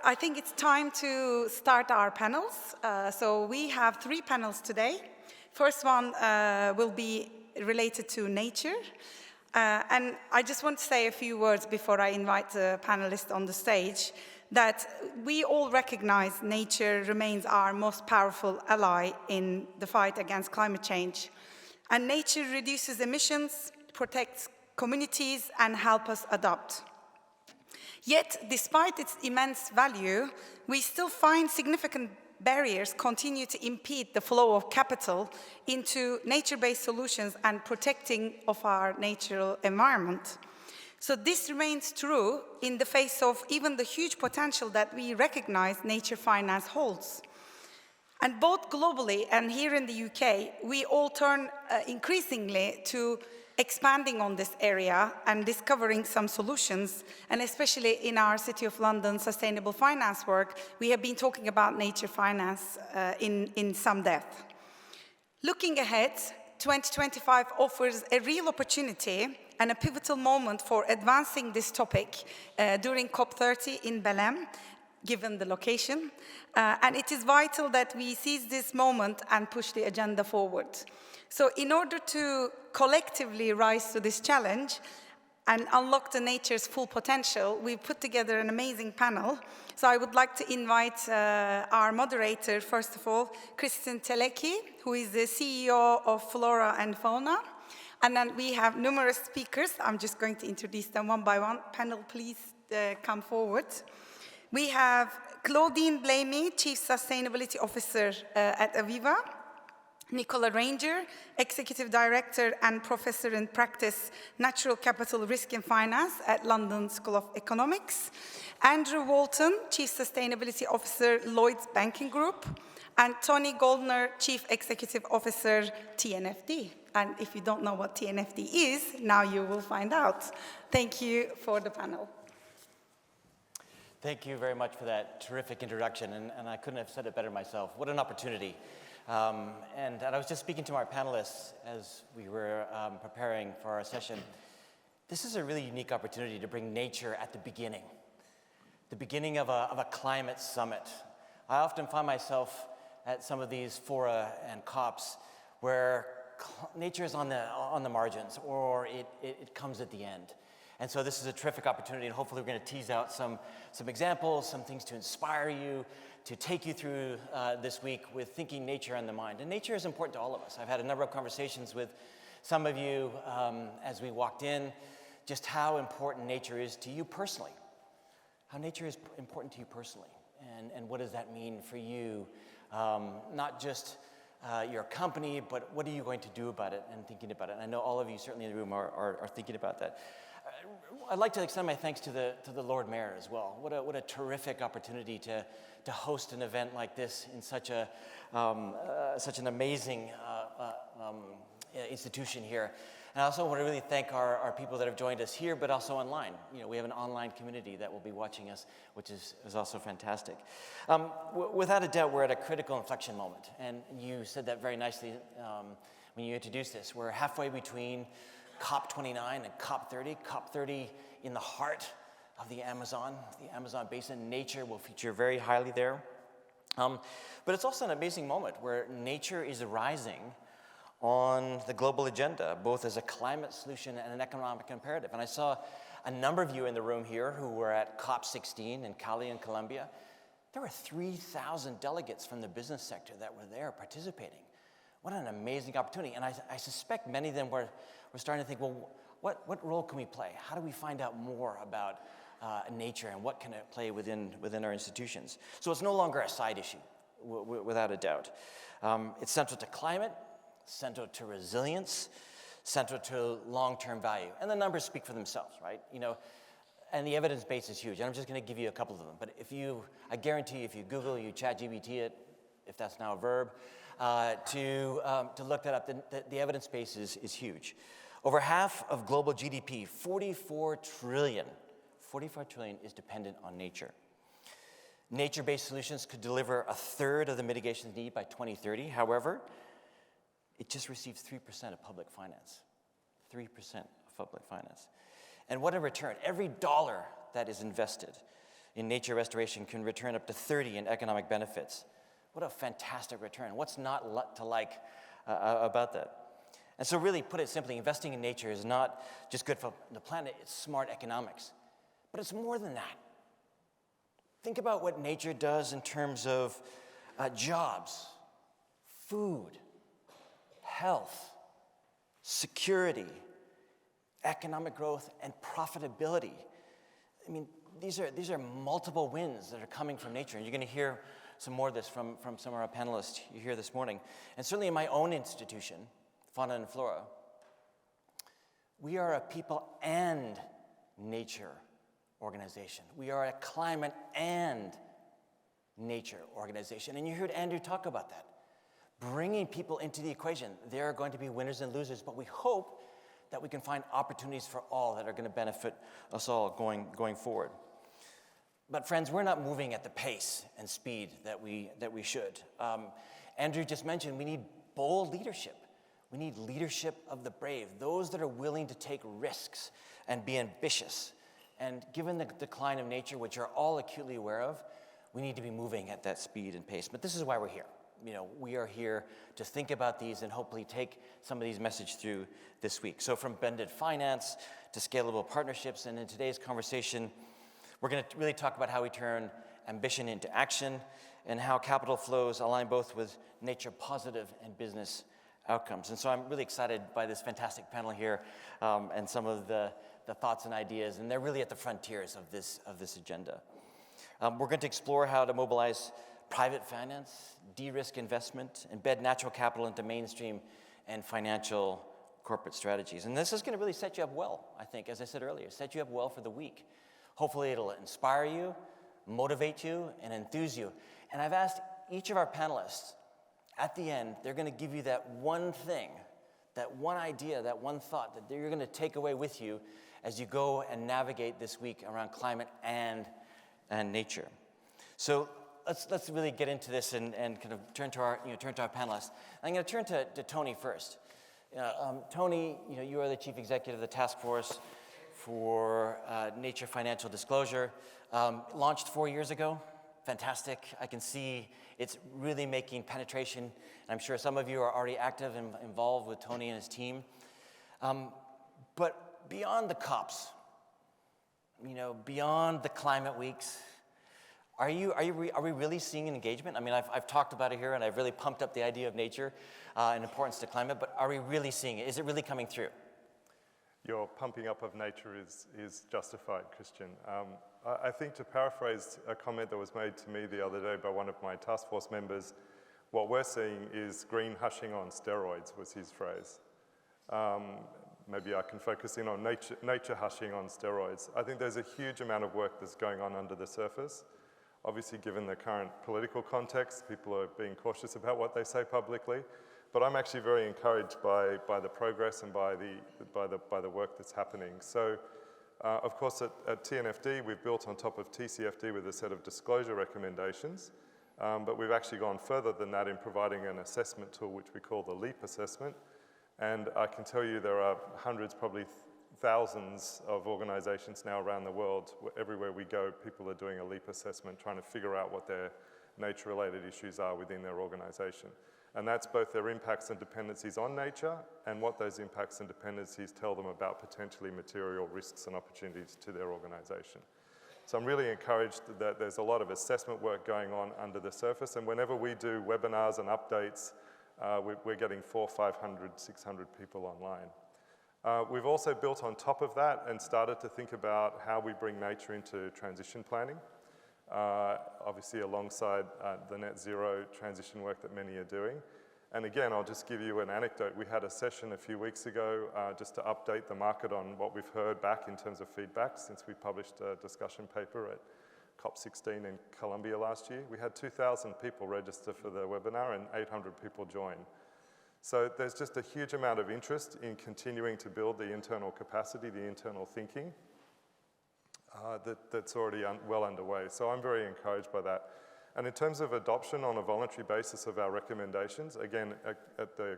I think it's time to start our panels. So we have 3 panels today. First one will be related to nature. And I just want to say a few words before I invite the panelists on the stage, that we all recognize nature remains our most powerful ally in the fight against climate change. And nature reduces emissions, protects communities, and helps us adapt. Yet, despite its immense value, we still find significant barriers continue to impede the flow of capital into nature-based solutions and protecting of our natural environment. So this remains true in the face of even the huge potential that we recognize nature finance holds. And both globally and here in the UK, we all turn increasingly to expanding on this area and discovering some solutions, and especially in our City of London sustainable finance work, we have been talking about nature finance in some depth. Looking ahead, 2025 offers a real opportunity and a pivotal moment for advancing this topic during COP30 in Belém, given the location, and it is vital that we seize this moment and push the agenda forward. So in order to collectively rise to this challenge and unlock the nature's full potential, we've put together an amazing panel. So I would like to invite our moderator, first of all, Kristen Teleki, who is the CEO of Flora and Fauna. And then we have numerous speakers. I'm just going to introduce them one by one. Panel, please come forward. We have Claudine Blamey, Chief Sustainability Officer at Aviva. Nicola Ranger, Executive Director and Professor in Practice, Natural Capital Risk and Finance at London School of Economics. Andrew Walton, Chief Sustainability Officer, Lloyds Banking Group. And Tony Goldner, Chief Executive Officer, TNFD. And if you don't know what TNFD is, now you will find out. Thank you for the panel. Thank you very much for that terrific introduction, and I couldn't have said it better myself. What an opportunity. And I was just speaking to our panelists as we were preparing for our session. This is a really unique opportunity to bring nature at the beginning of a climate summit. I often find myself at some of these fora and COPs where nature is on the margins, or it comes at the end. And so this is a terrific opportunity, and hopefully we're going to tease out some examples, some things to inspire you, to take you through this week with thinking nature on the mind. And nature is important to all of us. I've had a number of conversations with some of you as we walked in, just how important nature is to you personally, how nature is important to you personally, and what does that mean for you, not just your company, but what are you going to do about it and thinking about it. And I know all of you certainly in the room are thinking about that. I'd like to extend my thanks to the Lord Mayor as well. What a terrific opportunity to host an event like this in such an amazing institution here. And I also want to really thank our people that have joined us here, but also online. You know, we have an online community that will be watching us, which is also fantastic. Without a doubt, we're at a critical inflection moment, and you said that very nicely when you introduced this. We're halfway between COP29 and COP30. COP30 in the heart of the Amazon basin. Nature will feature very highly there. But it's also an amazing moment where nature is rising on the global agenda, both as a climate solution and an economic imperative. And I saw a number of you in the room here who were at COP16 in Cali in Colombia. There were 3,000 delegates from the business sector that were there participating. What an amazing opportunity. And I suspect many of them were starting to think, well, what role can we play? How do we find out more about nature, and what can it play within our institutions? So it's no longer a side issue, without a doubt. It's central to climate, central to resilience, central to long-term value. And the numbers speak for themselves, right? You know, and the evidence base is huge. And I'm just going to give you a couple of them. But I guarantee if you Google, you ChatGPT it, if that's now a verb, to look that up, the evidence base is huge. Over half of global GDP, 44 trillion is dependent on nature. Nature-based solutions could deliver a third of the mitigation need by 2030. However, it just receives 3% of public finance. 3% of public finance. And what a return. Every dollar that is invested in nature restoration can return up to 30 in economic benefits. What a fantastic return. What's not to like about that? And so really, put it simply, investing in nature is not just good for the planet, it's smart economics. But it's more than that. Think about what nature does in terms of jobs, food, health, security, economic growth, and profitability. I mean, these are multiple wins that are coming from nature, and you're going to hear some more of this from some of our panelists here this morning. And certainly in my own institution, Fauna and Flora, we are a people and nature organization. We are a climate and nature organization. And you heard Andrew talk about that. Bringing people into the equation. There are going to be winners and losers, but we hope that we can find opportunities for all that are going to benefit us all going forward. But friends, we're not moving at the pace and speed that we should. Andrew just mentioned we need bold leadership. We need leadership of the brave, those that are willing to take risks and be ambitious. And given the decline of nature, which you're all acutely aware of, we need to be moving at that speed and pace. But this is why we're here. We are here to think about these and hopefully take some of these messages through this week. So from blended finance to scalable partnerships, and in today's conversation, we're going to really talk about how we turn ambition into action and how capital flows align both with nature positive and business outcomes. And so I'm really excited by this fantastic panel here and some of the thoughts and ideas, and they're really at the frontiers of this agenda. We're going to explore how to mobilize private finance, de-risk investment, embed natural capital into mainstream and financial corporate strategies. And this is going to really set you up well, I think, as I said earlier, set you up well for the week. Hopefully it'll inspire you, motivate you, and enthuse you. And I've asked each of our panelists, at the end, they're going to give you that one thing, that one idea, that one thought that you're going to take away with you as you go and navigate this week around climate and nature. So let's really get into this and kind of turn to our panelists. I'm going to turn to Tony first. Tony, you are the chief executive of the task force for nature financial disclosure. Launched 4 years ago. Fantastic. I can see it's really making penetration. And I'm sure some of you are already active and involved with Tony and his team. But beyond the COPs, beyond the climate weeks, are we really seeing an engagement? I mean, I've talked about it here, and I've really pumped up the idea of nature and importance to climate. But are we really seeing it? Is it really coming through? Your pumping up of nature is justified, Christian. I think, to paraphrase a comment that was made to me the other day by one of my task force members, what we're seeing is green hushing on steroids, was his phrase. Maybe I can focus in on nature hushing on steroids. I think there's a huge amount of work that's going on under the surface. Obviously, given the current political context, people are being cautious about what they say publicly. But I'm actually very encouraged by the progress and by the work that's happening. So, of course, at TNFD, we've built on top of TCFD with a set of disclosure recommendations. But we've actually gone further than that in providing an assessment tool, which we call the LEAP assessment. And I can tell you there are hundreds, probably thousands of organizations now around the world. Everywhere we go, people are doing a LEAP assessment, trying to figure out what their nature-related issues are within their organization. And that's both their impacts and dependencies on nature and what those impacts and dependencies tell them about potentially material risks and opportunities to their organization. So I'm really encouraged that there's a lot of assessment work going on under the surface, and whenever we do webinars and updates, we're getting 400, 500, 600 people online. We've also built on top of that and started to think about how we bring nature into transition planning. Obviously alongside the net zero transition work that many are doing. And again, I'll just give you an anecdote. We had a session a few weeks ago just to update the market on what we've heard back in terms of feedback since we published a discussion paper at COP16 in Colombia last year. We had 2,000 people register for the webinar and 800 people join. So there's just a huge amount of interest in continuing to build the internal capacity, the internal thinking. That's already well underway. So I'm very encouraged by that. And in terms of adoption on a voluntary basis of our recommendations, again, at the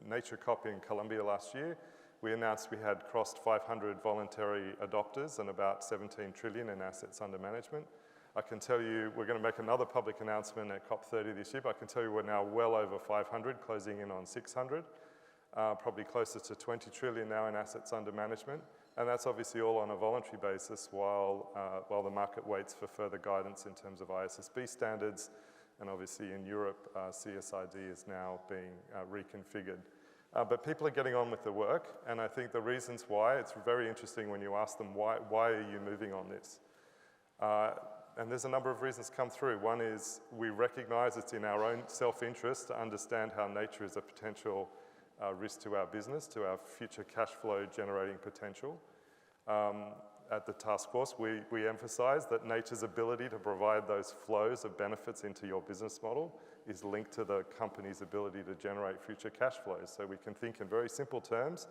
Nature COP in Colombia last year, we announced we had crossed 500 voluntary adopters and about 17 trillion in assets under management. I can tell you we're going to make another public announcement at COP30 this year, but I can tell you we're now well over 500, closing in on 600, probably closer to 20 trillion now in assets under management. And that's obviously all on a voluntary basis while the market waits for further guidance in terms of ISSB standards. And obviously in Europe, CSRD is now being reconfigured. But people are getting on with the work, and I think the reasons why, it's very interesting when you ask them, why are you moving on this? And there's a number of reasons come through. One is we recognize it's in our own self-interest to understand how nature is a potential risk to our business, to our future cash flow generating potential. At the task force, we emphasize that nature's ability to provide those flows of benefits into your business model is linked to the company's ability to generate future cash flows. So we can think in very simple terms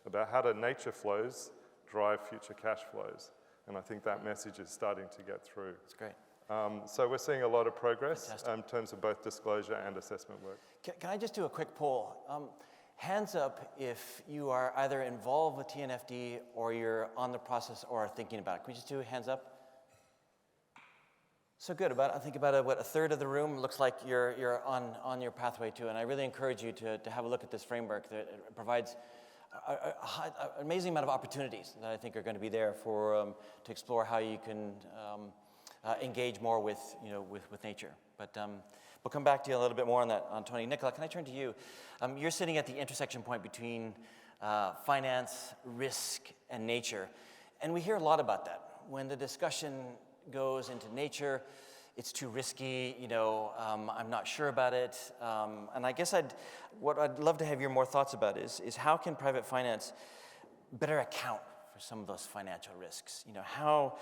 about how do nature flows drive future cash flows. And I think that message is starting to get through. That's great. So we're seeing a lot of progress in terms of both disclosure and assessment work. Can I just do a quick poll? Hands up if you are either involved with TNFD or you're on the process or are thinking about it. Can we just do hands up? So good. I think about a third of the room looks like you're on your pathway to, and I really encourage you to have a look at this framework that provides an amazing amount of opportunities that I think are going to be there for to explore how you can engage more with nature. But we'll come back to you a little bit more on that, Tony. Nicola, can I turn to you? You're sitting at the intersection point between finance, risk, and nature, and we hear a lot about that. When the discussion goes into nature, it's too risky, I'm not sure about it. And I guess what I'd love to have your more thoughts about is how can private finance better account for some of those financial risks? How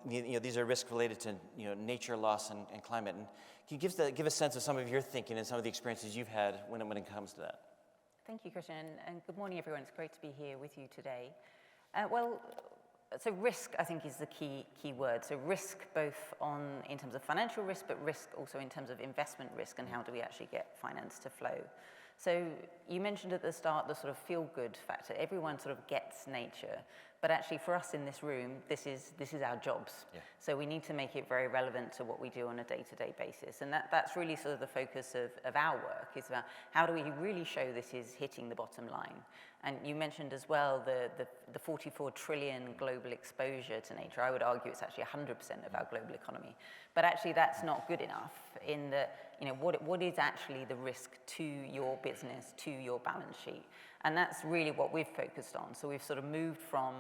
these are risks related to nature loss and climate. And can you give a sense of some of your thinking and some of the experiences you've had when it comes to that? Thank you, Christian, and good morning, everyone. It's great to be here with you today. So risk, I think, is the key word. So risk both in terms of financial risk, but risk also in terms of investment risk and how do we actually get finance to flow. So you mentioned at the start the sort of feel-good factor. Everyone sort of gets nature, but actually for us in this room, this is our jobs. Yeah. So we need to make it very relevant to what we do on a day-to-day basis. And that's really sort of the focus of our work, is about how do we really show this is hitting the bottom line. And you mentioned as well the 44 trillion global exposure to nature. I would argue it's actually 100% of our global economy. But actually that's not good enough in that, what is actually the risk to your business, to your balance sheet? And that's really what we've focused on. So we've sort of moved from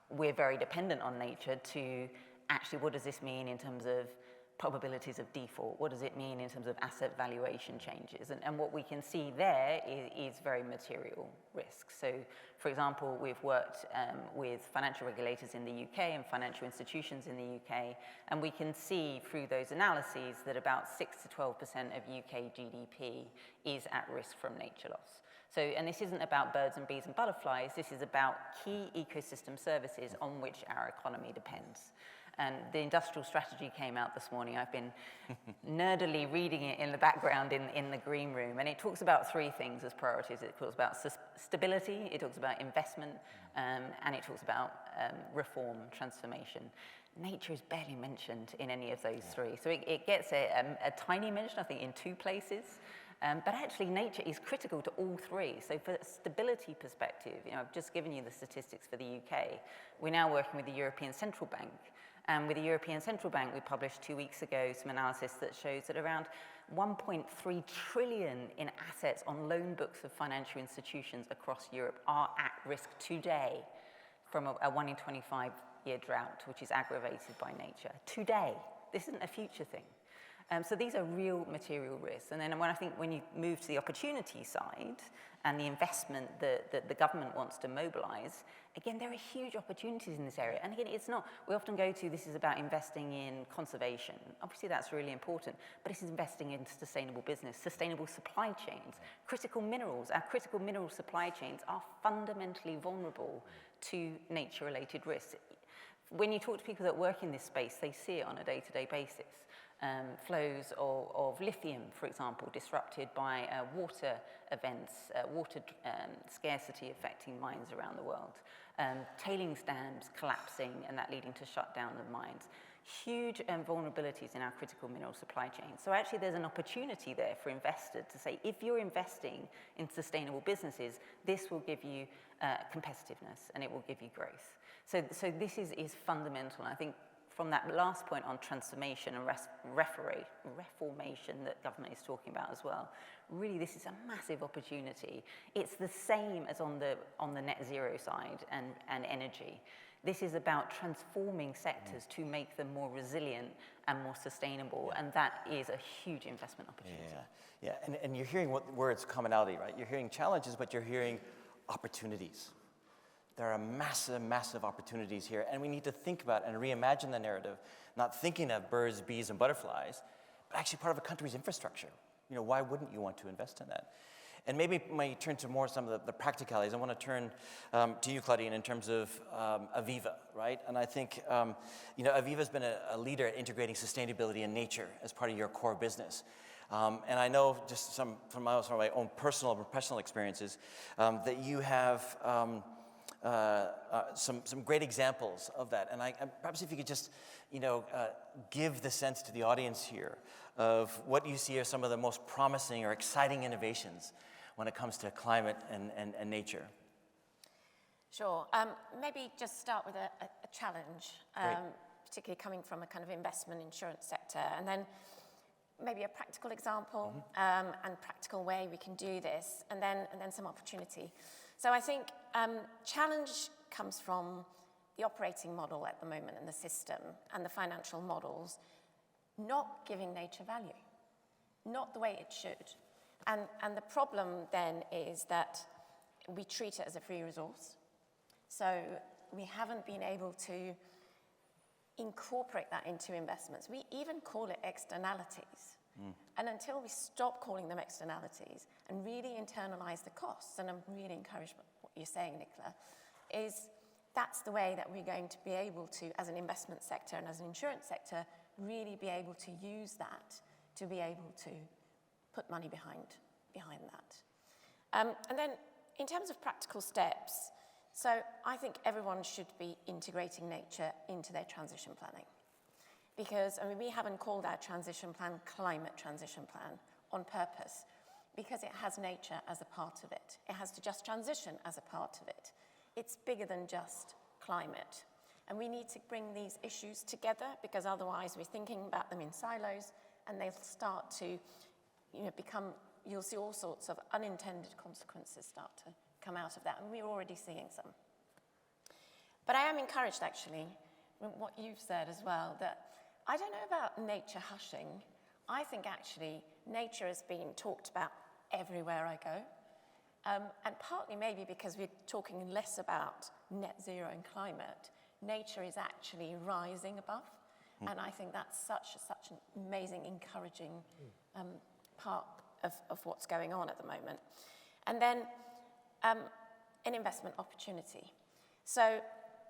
we're very dependent on nature to actually what does this mean in terms of probabilities of default? What does it mean in terms of asset valuation changes? And what we can see there is very material risk. So, for example, we've worked with financial regulators in the UK and financial institutions in the UK, and we can see through those analyses that about 6 to 12% of UK GDP is at risk from nature loss. So, and this isn't about birds and bees and butterflies, this is about key ecosystem services on which our economy depends. And the industrial strategy came out this morning. I've been nerdily reading it in the background in the green room. And it talks about three things as priorities. It talks about stability, it talks about investment, and it talks about reform, transformation. Nature is barely mentioned in any of those three. So it gets a tiny mention, I think, in two places. But actually, nature is critical to all three. So for a stability perspective, I've just given you the statistics for the UK. We're now working with the European Central Bank. And with the European Central Bank, we published 2 weeks ago some analysis that shows that around 1.3 trillion in assets on loan books of financial institutions across Europe are at risk today from a 1 in 25-year drought, which is aggravated by nature. Today. This isn't a future thing. So these are real material risks. And then when you move to the opportunity side and the investment that the government wants to mobilize, again, there are huge opportunities in this area. And again, we often go to, this is about investing in conservation. Obviously, that's really important, but it's investing in sustainable business, sustainable supply chains, critical minerals. Our critical mineral supply chains are fundamentally vulnerable to nature-related risks. When you talk to people that work in this space, they see it on a day-to-day basis. Flows of lithium, for example, disrupted by water events, water scarcity affecting mines around the world. Tailings dams collapsing and that leading to shut down of mines. huge vulnerabilities in our critical mineral supply chain. So actually there's an opportunity there for investors to say, if you're investing in sustainable businesses, this will give you competitiveness and it will give you growth. So this is fundamental. I think from that last point on transformation and reformation that government is talking about as well, really this is a massive opportunity. It's the same as on the net zero side and energy. This is about transforming sectors to make them more resilient and more sustainable, and that is a huge investment opportunity. Yeah. And you're hearing words commonality, right? You're hearing challenges, but you're hearing opportunities. There are massive, massive opportunities here, and we need to think about and reimagine the narrative, not thinking of birds, bees, and butterflies, but actually part of a country's infrastructure. Why wouldn't you want to invest in that? And maybe when you turn to more some of the practicalities, I want to turn to you, Claudine, in terms of Aviva, right? And I think, Aviva's been a leader at integrating sustainability and nature as part of your core business. And I know just from my own personal and professional experiences that you have some great examples of that. And perhaps if you could just, give the sense to the audience here of what you see are some of the most promising or exciting innovations when it comes to climate and nature. Sure. Maybe just start with a challenge, particularly coming from a kind of investment insurance sector, and then maybe a practical example and practical way we can do this, and then some opportunity. So I think challenge comes from the operating model at the moment and the system and the financial models not giving nature value, not the way it should. And the problem then is that we treat it as a free resource. So we haven't been able to incorporate that into investments. We even call it externalities. And until we stop calling them externalities and really internalize the costs, and I'm really encouraged by what you're saying, Nicola, is that's the way that we're going to be able to, as an investment sector and as an insurance sector, really be able to use that to be able to put money behind that. And then in terms of practical steps, so I think everyone should be integrating nature into their transition planning. Because, we haven't called our transition plan climate transition plan on purpose, because it has nature as a part of it. It has the just transition as a part of it. It's bigger than just climate. And we need to bring these issues together, because otherwise we're thinking about them in silos and they'll start to you'll see all sorts of unintended consequences start to come out of that, and we're already seeing some. But I am encouraged, actually, with what you've said as well, that I don't know about nature hushing. I think, actually, nature is being talked about everywhere I go, and partly maybe because we're talking less about net zero and climate. Nature is actually rising above, and I think that's such an amazing, encouraging part of what's going on at the moment. And then an investment opportunity. So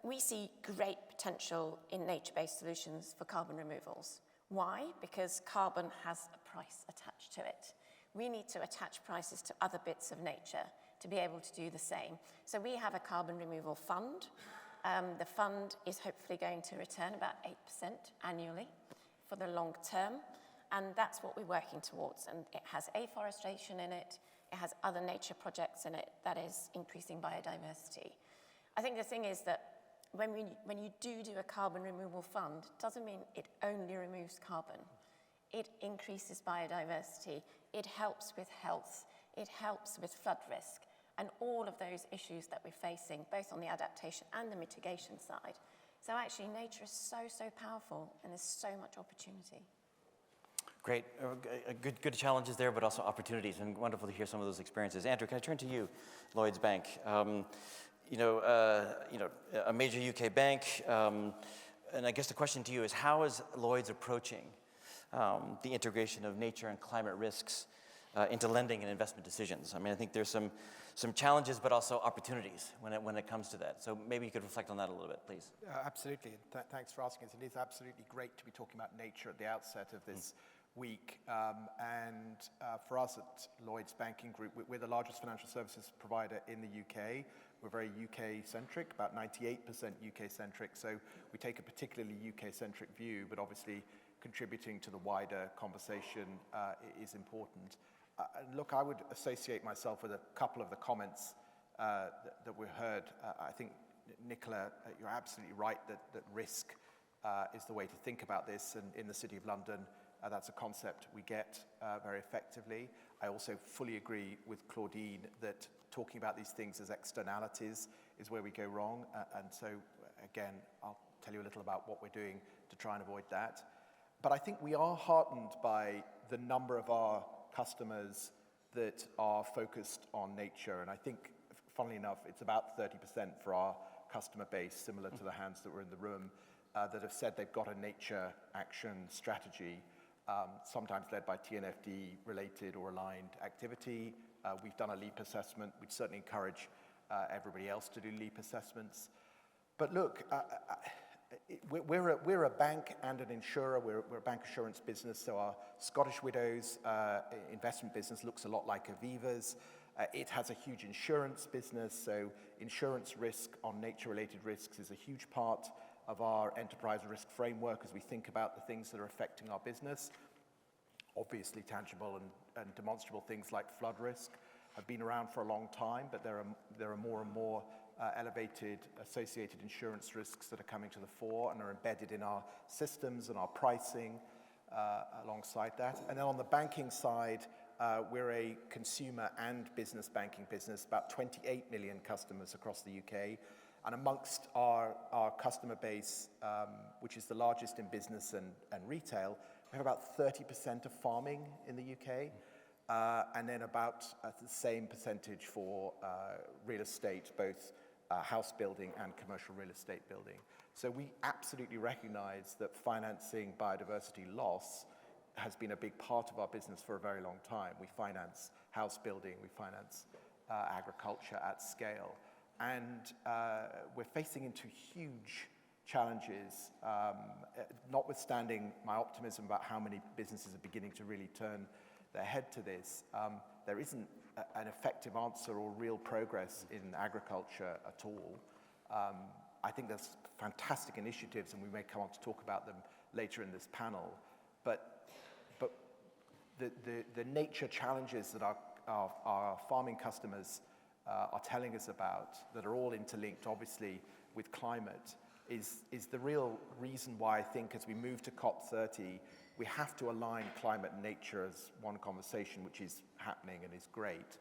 we see great potential in nature-based solutions for carbon removals. Why? Because carbon has a price attached to it. We need to attach prices to other bits of nature to be able to do the same. So we have a carbon removal fund. The fund is hopefully going to return about 8% annually for the long term, and that's what we're working towards. And it has afforestation in it. It has other nature projects in it that is increasing biodiversity. I think the thing is that when you do a carbon removal fund, it doesn't mean it only removes carbon. It increases biodiversity. It helps with health. It helps with flood risk and all of those issues that we're facing, both on the adaptation and the mitigation side. So actually, nature is so powerful, and there's so much opportunity. Great, good challenges there, but also opportunities, and wonderful to hear some of those experiences. Andrew, can I turn to you, Lloyds Bank? A major UK bank, and I guess the question to you is, how is Lloyds approaching the integration of nature and climate risks into lending and investment decisions? I think there's some challenges, but also opportunities when it comes to that. So maybe you could reflect on that a little bit, please. Absolutely. Thanks for asking us. It is absolutely great to be talking about nature at the outset of this week. For us at Lloyds Banking Group, we're the largest financial services provider in the UK. we're very UK-centric, about 98% UK-centric, so we take a particularly UK-centric view, but obviously contributing to the wider conversation is important. Look, I would associate myself with a couple of the comments that we heard. I think, Nicola, you're absolutely right that risk is the way to think about this, and in the City of London, that's a concept we get very effectively. I also fully agree with Claudine that talking about these things as externalities is where we go wrong, and so, again, I'll tell you a little about what we're doing to try and avoid that. But I think we are heartened by the number of our customers that are focused on nature, and I think, funnily enough, it's about 30% for our customer base, similar to the hands that were in the room, that have said they've got a nature action strategy, sometimes led by TNFD-related or aligned activity. We've done a LEAP assessment. We'd certainly encourage everybody else to do LEAP assessments. But look, we're a bank and an insurer. We're a bank assurance business, so our Scottish Widows investment business looks a lot like Aviva's. It has a huge insurance business, so insurance risk on nature-related risks is a huge part of our enterprise risk framework as we think about the things that are affecting our business. Obviously, tangible and demonstrable things like flood risk have been around for a long time, but there are more and more elevated associated insurance risks that are coming to the fore and are embedded in our systems and our pricing alongside that. And then on the banking side, we're a consumer and business banking business, about 28 million customers across the UK. And amongst our customer base, which is the largest in business and retail, we have about 30% of farming in the UK, and then about the same percentage for real estate, both house building and commercial real estate building. So we absolutely recognize that financing biodiversity loss has been a big part of our business for a very long time. We finance house building, we finance agriculture at scale. And we're facing into huge challenges, notwithstanding my optimism about how many businesses are beginning to really turn their head to this. There isn't an effective answer or real progress in agriculture at all. I think there's fantastic initiatives, and we may come on to talk about them later in this panel. But the nature challenges that our farming customers are telling us about, that are all interlinked, obviously, with climate, is the real reason why I think as we move to COP30, we have to align climate and nature as one conversation, which is happening and is great,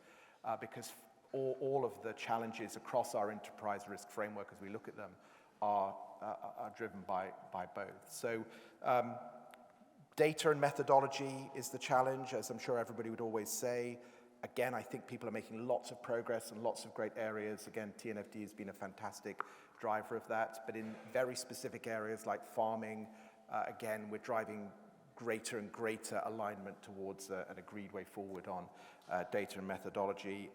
because all of the challenges across our enterprise risk framework as we look at them are driven by both. So data and methodology is the challenge, as I'm sure everybody would always say. Again, I think people are making lots of progress in lots of great areas. Again, TNFD has been a fantastic driver of that. But in very specific areas like farming, again, we're driving greater and greater alignment towards an agreed way forward on data and methodology.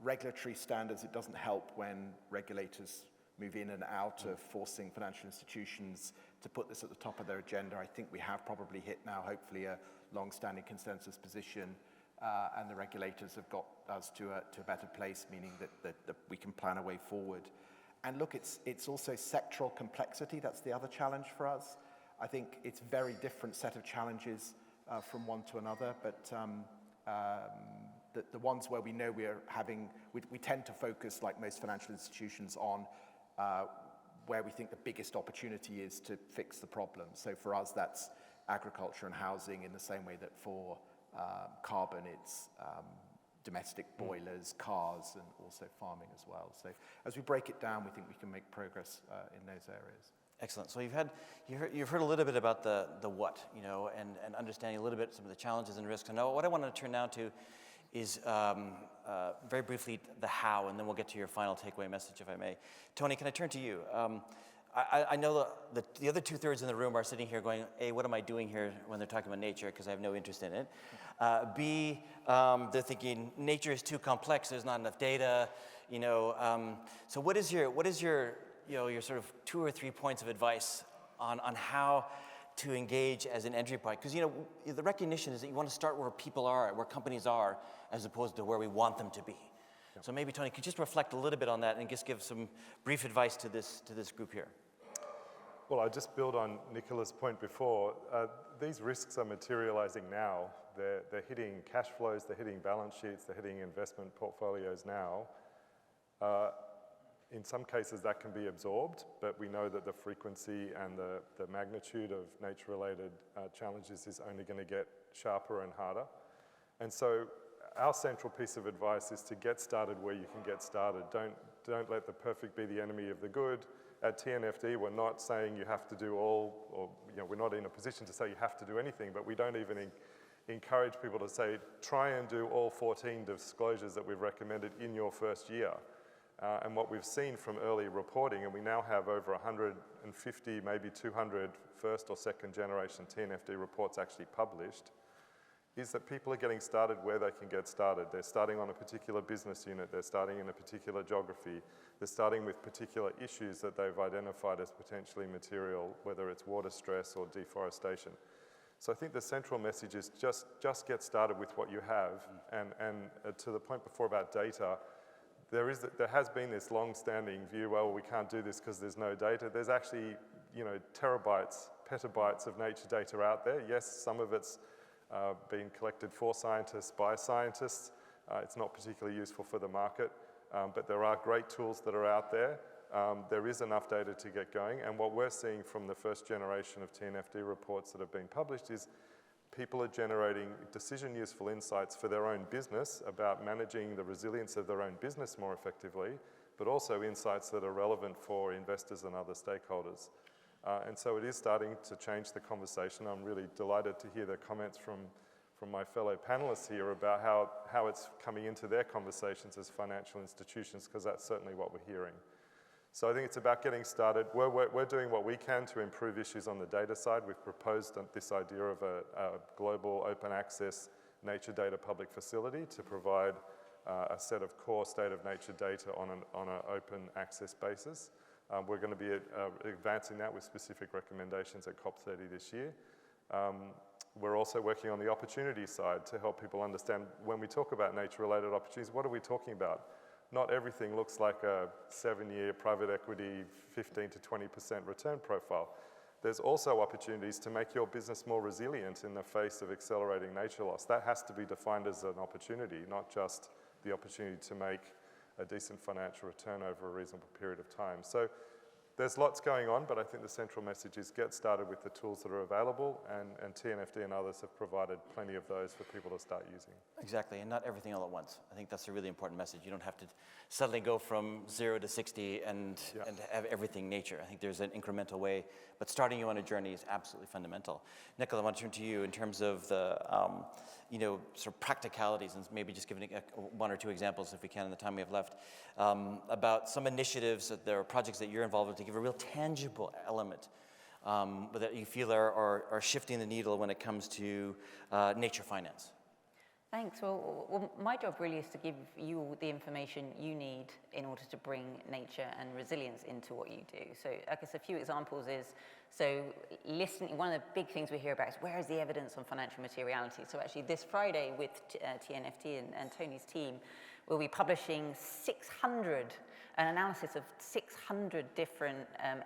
Regulatory standards, it doesn't help when regulators move in and out of forcing financial institutions to put this at the top of their agenda. I think we have probably hit now, hopefully, a long-standing consensus position. And the regulators have got us to a better place, meaning that we can plan a way forward. And look, it's also sectoral complexity. That's the other challenge for us. I think it's a very different set of challenges from one to another, but the ones where we know we tend to focus, like most financial institutions, on where we think the biggest opportunity is to fix the problem. So for us, that's agriculture and housing, in the same way that for carbon, it's domestic boilers, cars, and also farming as well. So as we break it down, we think we can make progress in those areas. Excellent. So you've heard a little bit about the what, and understanding a little bit some of the challenges and risks. And now what I want to turn now to is very briefly the how, and then we'll get to your final takeaway message, if I may. Tony, can I turn to you? I know the other 2/3 in the room are sitting here going, A, what am I doing here when they're talking about nature, because I have no interest in it. B, they're thinking nature is too complex, there's not enough data, So what is your sort of 2 or 3 points of advice on how to engage as an entry point? Because the recognition is that you want to start where people are, where companies are, as opposed to where we want them to be. So maybe, Tony, could you just reflect a little bit on that and just give some brief advice to this group here? Well, I just build on Nicola's point before. These risks are materializing now. They're hitting cash flows, they're hitting balance sheets, they're hitting investment portfolios now. In some cases that can be absorbed, but we know that the frequency and the magnitude of nature-related challenges is only going to get sharper and harder. And so our central piece of advice is to get started where you can get started. Don't let the perfect be the enemy of the good. At TNFD, we're not saying you have to do all, or we're not in a position to say you have to do anything, but we don't even encourage people to say, try and do all 14 disclosures that we've recommended in your first year. And what we've seen from early reporting, and we now have over 150, maybe 200 first or second generation TNFD reports actually published, is that people are getting started where they can get started. They're starting on a particular business unit, they're starting in a particular geography, they're starting with particular issues that they've identified as potentially material, whether it's water stress or deforestation. So I think the central message is just get started with what you have. And to the point before about data, there has been this long-standing view, well, we can't do this because there's no data. There's actually, terabytes, petabytes of nature data out there. Yes, some of it's being collected for scientists, by scientists. It's not particularly useful for the market, but there are great tools that are out there. There is enough data to get going, and what we're seeing from the first generation of TNFD reports that have been published is people are generating decision-useful insights for their own business about managing the resilience of their own business more effectively, but also insights that are relevant for investors and other stakeholders. And so it is starting to change the conversation. I'm really delighted to hear the comments from my fellow panelists here about how it's coming into their conversations as financial institutions, because that's certainly what we're hearing. So I think it's about getting started. We're doing what we can to improve issues on the data side. We've proposed this idea of a global open access nature data public facility to provide a set of core state of nature data on an open access basis. We're going to be advancing that with specific recommendations at COP30 this year. We're also working on the opportunity side to help people understand when we talk about nature-related opportunities, what are we talking about? Not everything looks like a 7-year private equity 15 to 20% return profile. There's also opportunities to make your business more resilient in the face of accelerating nature loss. That has to be defined as an opportunity, not just the opportunity to make a decent financial return over a reasonable period of time. So there's lots going on, but I think the central message is get started with the tools that are available, and TNFD and others have provided plenty of those for people to start using. Exactly, and not everything all at once. I think that's a really important message. You don't have to suddenly go from 0 to 60 and have everything nature. I think there's an incremental way, but starting you on a journey is absolutely fundamental. Nicola, I want to turn to you in terms of the sort of practicalities, and maybe just giving one or two examples, if we can, in the time we have left, about some initiatives, that there are projects that you're involved with to give a real tangible element that you feel are shifting the needle when it comes to nature finance. Thanks. Well, my job really is to give you all the information you need in order to bring nature and resilience into what you do. So I guess a few examples is, listening, one of the big things we hear about is where is the evidence on financial materiality? So actually this Friday with TNFD and Tony's team, we'll be publishing an analysis of 600 different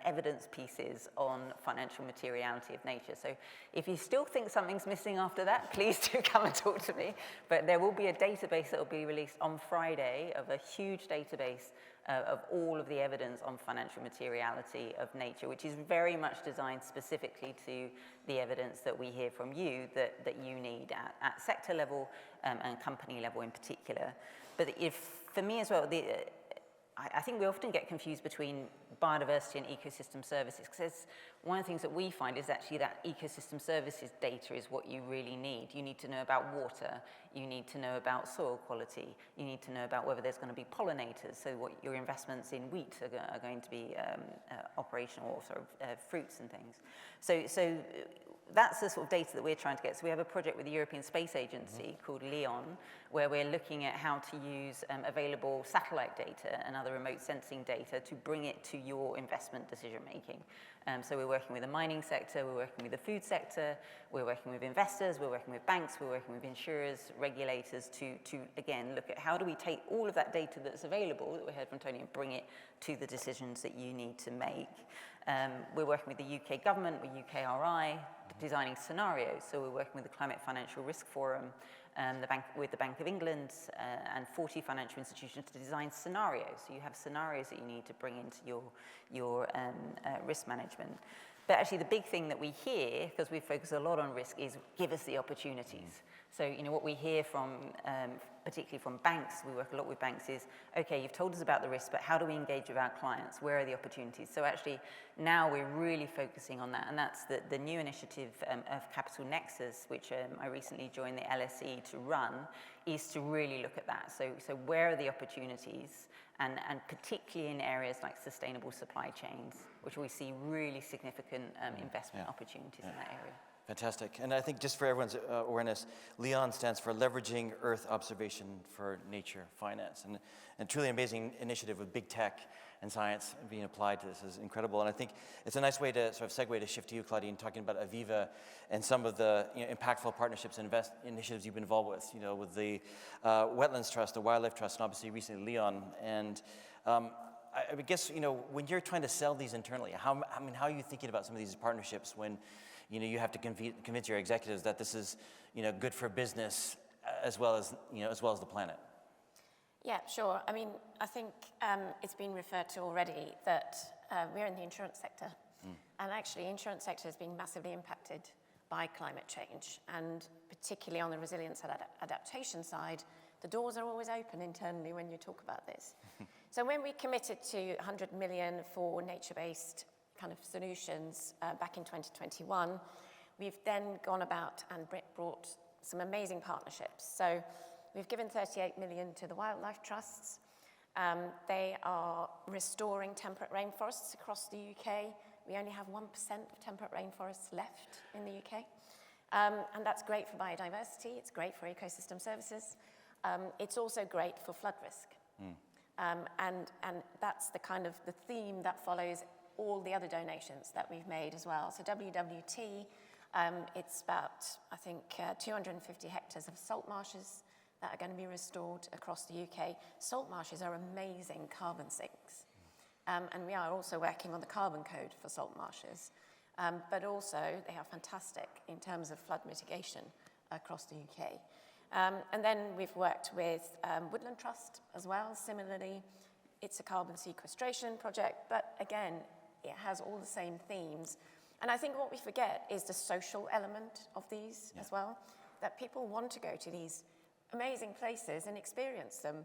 evidence pieces on financial materiality of nature. So if you still think something's missing after that, please do come and talk to me. But there will be a database that will be released on Friday of a huge database of all of the evidence on financial materiality of nature, which is very much designed specifically to the evidence that we hear from you that you need at sector level and company level in particular. But for me as well, I think we often get confused between biodiversity and ecosystem services, because one of the things that we find is actually that ecosystem services data is what you really need. You need to know about water, you need to know about soil quality, you need to know about whether there's going to be pollinators, so what your investments in wheat are going to be operational, or sort of fruits and things. So that's the sort of data that we're trying to get. So we have a project with the European Space Agency called LEON, where we're looking at how to use available satellite data and other remote sensing data to bring it to your investment decision making. So we're working with the mining sector, we're working with the food sector, we're working with investors, we're working with banks, we're working with insurers, regulators to again, look at how do we take all of that data that's available, that we heard from Tony, and bring it to the decisions that you need to make. We're working with the UK government, with UKRI, designing scenarios. So we're working with the Climate Financial Risk Forum, with the Bank of England, and 40 financial institutions to design scenarios. So you have scenarios that you need to bring into your risk management. But actually the big thing that we hear, because we focus a lot on risk, is give us the opportunities. So, what we hear from, particularly from banks, we work a lot with banks, is, okay, you've told us about the risk, but how do we engage with our clients? Where are the opportunities? So actually, now we're really focusing on that, and that's the new initiative of Capital Nexus, which I recently joined the LSE to run, is to really look at that. So where are the opportunities? And particularly in areas like sustainable supply chains, which we see really significant investment opportunities in that area. Fantastic. And I think just for everyone's awareness, LEON stands for Leveraging Earth Observation for Nature Finance. And truly amazing initiative with big tech and science being applied to this is incredible. And I think it's a nice way to sort of segue to shift to you, Claudine, talking about Aviva and some of the impactful partnerships and initiatives you've been involved with the Wetlands Trust, the Wildlife Trust, and obviously recently LEON. And I guess, when you're trying to sell these internally, how are you thinking about some of these partnerships when you have to convince your executives that this is, good for business as well as the planet? Yeah, sure. I mean, I think it's been referred to already that we're in the insurance sector. And actually, insurance sector is being massively impacted by climate change. And particularly on the resilience and adaptation side, the doors are always open internally when you talk about this. So when we committed to 100 million for nature-based kind of solutions back in 2021, we've then gone about and brought some amazing partnerships. So we've given 38 million to the Wildlife Trusts. They are restoring temperate rainforests across the UK. We only have 1% of temperate rainforests left in the UK. And that's great for biodiversity, it's great for ecosystem services. It's also great for flood risk. And that's the kind of the theme that follows all the other donations that we've made as well. So WWT, it's about, I think, 250 hectares of salt marshes that are going to be restored across the UK. Salt marshes are amazing carbon sinks. And we are also working on the carbon code for salt marshes. But also, they are fantastic in terms of flood mitigation across the UK. And then we've worked with Woodland Trust as well. Similarly, it's a carbon sequestration project, but again, it has all the same themes. And I think what we forget is the social element of these as well, that people want to go to these amazing places and experience them,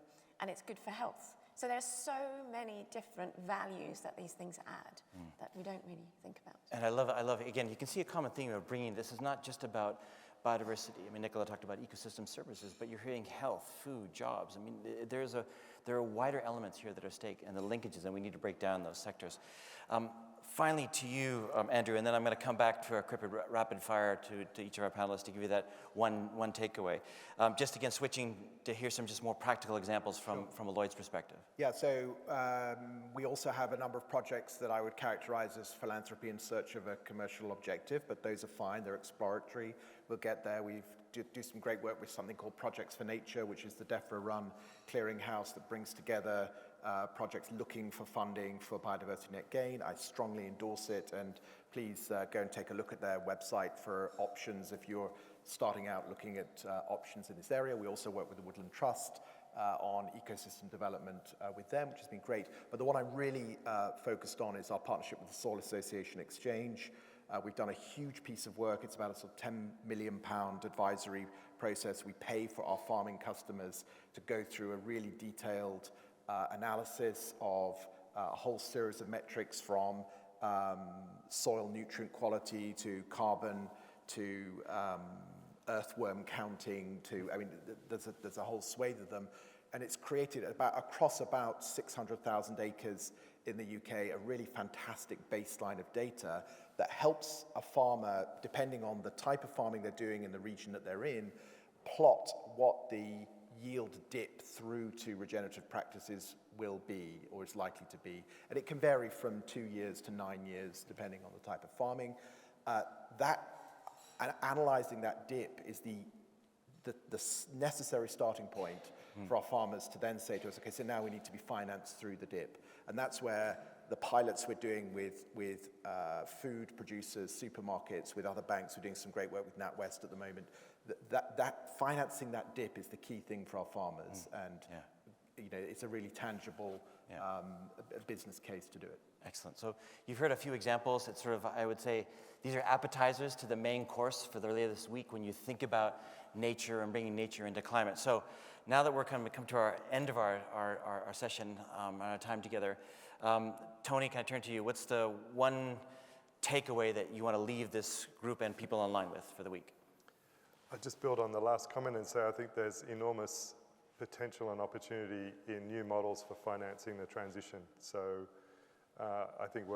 and it's good for health. So there's so many different values that these things add that we don't really think about. And I love it. Again, you can see a common theme of bringing this is not just about biodiversity. I mean, Nicola talked about ecosystem services, but you're hearing health, food, jobs. I mean, there are wider elements here that are at stake, and the linkages, and we need to break down those sectors. Finally, to you, Andrew, and then I'm going to come back to our quick rapid fire to each of our panelists to give you that one takeaway. Just again, switching to hear some just more practical examples from a Lloyd's perspective. Yeah, so we also have a number of projects that I would characterize as philanthropy in search of a commercial objective, but those are fine, they're exploratory. We'll get there. We do some great work with something called Projects for Nature, which is the DEFRA-run clearinghouse that brings together projects looking for funding for biodiversity net gain. I strongly endorse it, and please go and take a look at their website for options if you're starting out looking at options in this area. We also work with the Woodland Trust on ecosystem development with them, which has been great. But the one I'm really focused on is our partnership with the Soil Association Exchange. We've done a huge piece of work. It's about a sort of £10 million advisory process. We pay for our farming customers to go through a really detailed analysis of a whole series of metrics from soil nutrient quality to carbon to earthworm counting to, I mean, there's a whole swathe of them. And it's created across about 600,000 acres in the UK, a really fantastic baseline of data that helps a farmer, depending on the type of farming they're doing in the region that they're in, plot what the yield dip through to regenerative practices will be, or is likely to be. And it can vary from 2 years to 9 years, depending on the type of farming. Analyzing that dip is the necessary starting point for our farmers to then say to us, okay, so now we need to be financed through the dip. And that's where the pilots we're doing with food producers, supermarkets, with other banks, we're doing some great work with NatWest at the moment, that financing that dip is the key thing for our farmers. And you know, it's a really tangible business case to do it. Excellent. So you've heard a few examples. It's sort of, I would say, these are appetizers to the main course for the later this week when you think about nature and bringing nature into climate. So now that we're come to our end of our session, our time together, Tony, can I turn to you? What's the one takeaway that you want to leave this group and people online with for the week? I'll just build on the last comment and say I think there's enormous potential and opportunity in new models for financing the transition. So I think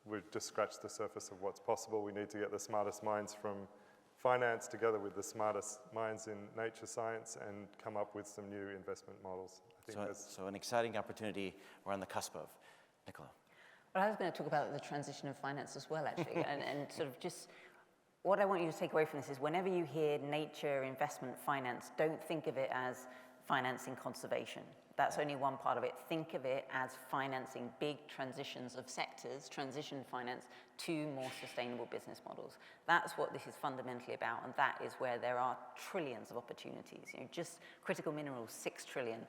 we've just scratched the surface of what's possible. We need to get the smartest minds from finance together with the smartest minds in nature science and come up with some new investment models. I think so an exciting opportunity we're on the cusp of. Nicola. Well, I was going to talk about the transition of finance as well, actually, and sort of just what I want you to take away from this is whenever you hear nature, investment, finance, don't think of it as financing conservation. That's only one part of it. Think of it as financing big transitions of sectors, transition finance to more sustainable business models. That's what this is fundamentally about, and that is where there are trillions of opportunities. You know, just critical minerals, 6 trillion.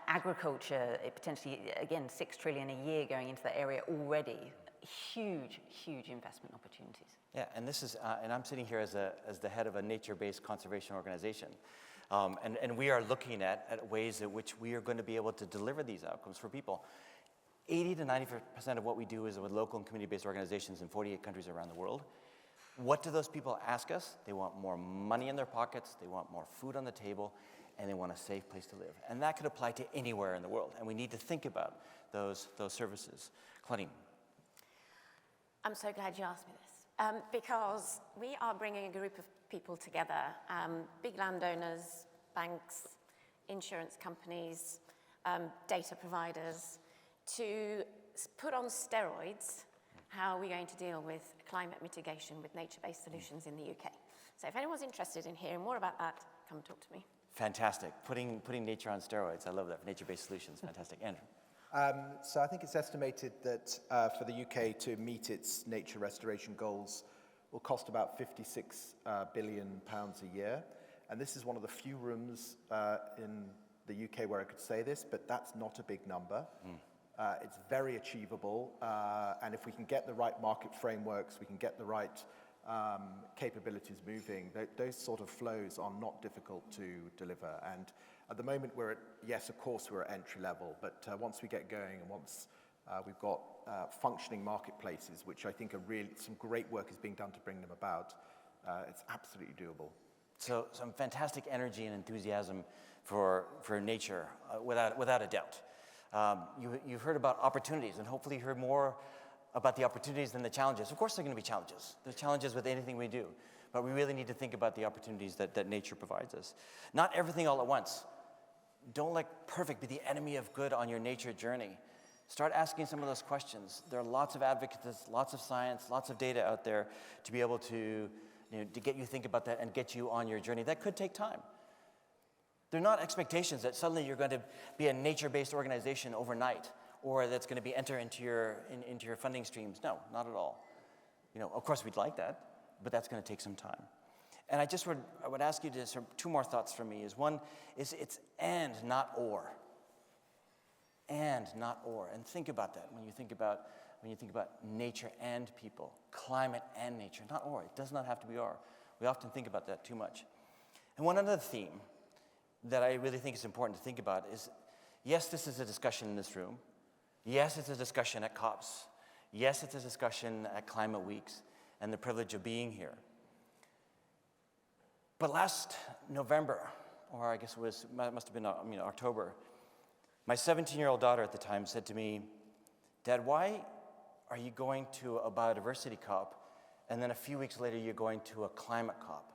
Agriculture, potentially, again, 6 trillion a year going into that area already. Huge, huge investment opportunities. Yeah, and this is, and I'm sitting here as the head of a nature-based conservation organization. And we are looking at ways in which we are going to be able to deliver these outcomes for people. 80 to 90% of what we do is with local and community-based organizations in 48 countries around the world. What do those people ask us? They want more money in their pockets, they want more food on the table, and they want a safe place to live. And that could apply to anywhere in the world, and we need to think about those services. Claudine. I'm so glad you asked me this, because we are bringing a group of people together, big landowners, banks, insurance companies, data providers, to put on steroids how are we going to deal with climate mitigation with nature-based solutions in the UK. So if anyone's interested in hearing more about that, come talk to me. Fantastic. Putting nature on steroids. I love that. Nature-based solutions. Fantastic. Andrew. So I think it's estimated that for the UK to meet its nature restoration goals will cost about £56 billion a year. And this is one of the few rooms in the UK where I could say this, but that's not a big number. It's very achievable. And if we can get the right market frameworks, we can get the right capabilities moving, those sort of flows are not difficult to deliver. And at the moment, yes, of course, we're at entry level, but once we get going and once we've got functioning marketplaces, which I think are really, some great work is being done to bring them about, it's absolutely doable. So some fantastic energy and enthusiasm for nature, without a doubt. You've heard about opportunities, and hopefully you heard more about the opportunities than the challenges. Of course there are going to be challenges. There's challenges with anything we do, but we really need to think about the opportunities that nature provides us. Not everything all at once. Don't let perfect be the enemy of good on your nature journey. Start asking some of those questions. There are lots of advocates, lots of science, lots of data out there to be able to get you to think about that and get you on your journey. That could take time. They're not expectations that suddenly you're going to be a nature-based organization overnight, or that's going to be enter into your funding streams. No, not at all. Of course we'd like that, but that's going to take some time. And I would ask you to sort of 2 more thoughts from me. One is it's and, not or. And, not or. And think about that when you think about nature and people, climate and nature, not or. It does not have to be or. We often think about that too much. And one other theme that I really think is important to think about is, yes, this is a discussion in this room. Yes, it's a discussion at COPs. Yes, it's a discussion at Climate Weeks and the privilege of being here. But last November, or I guess must have been October, my 17-year-old daughter at the time said to me, "Dad, why are you going to a biodiversity COP and then a few weeks later you're going to a climate COP?"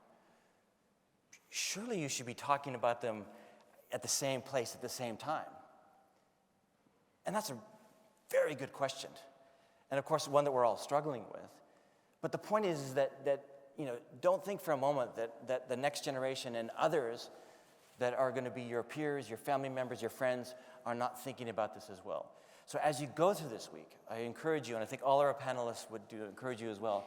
surely you should be talking about them at the same place at the same time. And that's a very good question. And of course, one that we're all struggling with. But the point is that don't think for a moment that the next generation and others that are going to be your peers, your family members, your friends, are not thinking about this as well. So as you go through this week, I encourage you, and I think all our panelists would encourage you as well,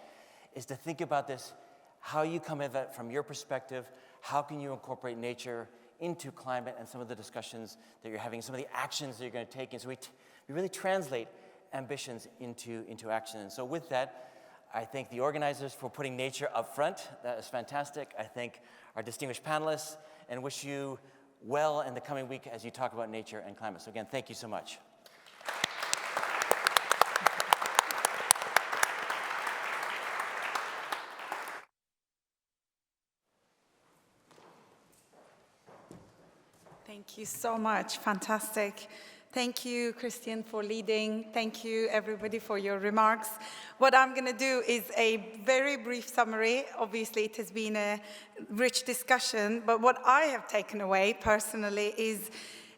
is to think about this, how you come at it from your perspective, how can you incorporate nature into climate and some of the discussions that you're having, some of the actions that you're going to take. And so we really translate ambitions into action. And so with that, I thank the organizers for putting nature up front. That is fantastic. I thank our distinguished panelists and wish you well in the coming week as you talk about nature and climate. So again, thank you so much. Thank you so much. Fantastic. Thank you, Christian, for leading. Thank you, everybody, for your remarks. What I'm going to do is a very brief summary. Obviously, it has been a rich discussion, but what I have taken away personally is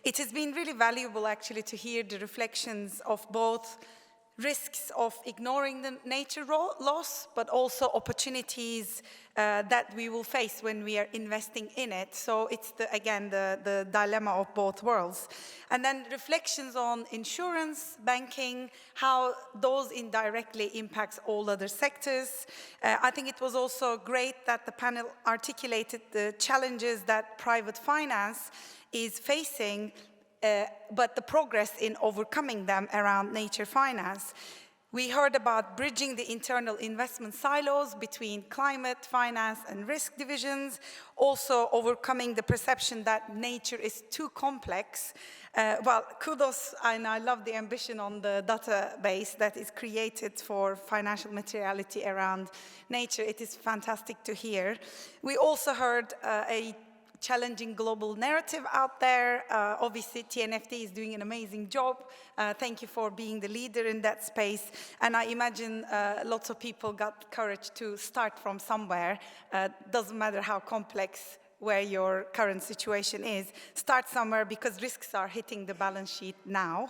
it has been really valuable, actually, to hear the reflections of both risks of ignoring the nature loss, but also opportunities that we will face when we are investing in it. So it's, again, the dilemma of both worlds. And then reflections on insurance, banking, how those indirectly impacts all other sectors. I think it was also great that the panel articulated the challenges that private finance is facing, but the progress in overcoming them around nature finance. We heard about bridging the internal investment silos between climate, finance, and risk divisions, also overcoming the perception that nature is too complex. Well, kudos, and I love the ambition on the database that is created for financial materiality around nature. It is fantastic to hear. We also heard a challenging global narrative out there. Obviously, TNFD is doing an amazing job. Thank you for being the leader in that space. And I imagine lots of people got courage to start from somewhere. Doesn't matter how complex where your current situation is. Start somewhere because risks are hitting the balance sheet now.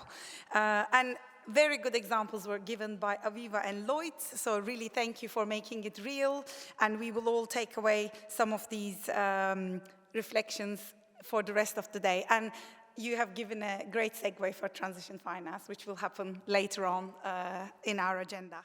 And very good examples were given by Aviva and Lloyds, so really thank you for making it real, and we will all take away some of these reflections for the rest of the day. And you have given a great segue for transition finance, which will happen later on in our agenda.